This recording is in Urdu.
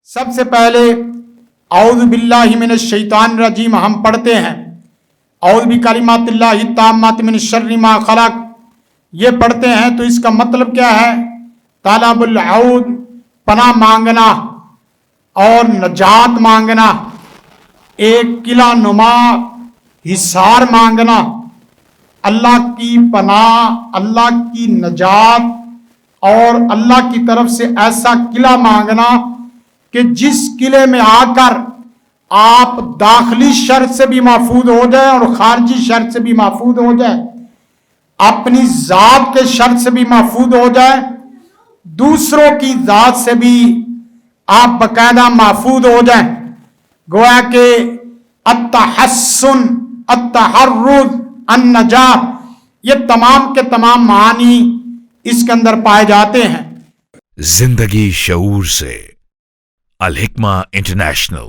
سب سے پہلے اعوذ باللہ من الشیطان الرجیم ہم پڑھتے ہیں، اعوذ بکلمات اللہ التامات من شر ما خلق، یہ پڑھتے ہیں تو اس کا مطلب کیا ہے؟ طلب العود، پناہ مانگنا اور نجات مانگنا، ایک قلعہ نما حصار مانگنا، اللہ کی پناہ، اللہ کی نجات اور اللہ کی طرف سے ایسا قلعہ مانگنا کہ جس قلعے میں آ کر آپ داخلی شر سے بھی محفوظ ہو جائیں اور خارجی شر سے بھی محفوظ ہو جائیں، اپنی ذات کے شر سے بھی محفوظ ہو جائیں، دوسروں کی ذات سے بھی آپ باقاعدہ محفوظ ہو جائیں۔ گویا کہ التحسن، التحرز، النجات، یہ تمام کے تمام معانی اس کے اندر پائے جاتے ہیں۔ زندگی شعور سے، الحکمہ انٹرنیشنل۔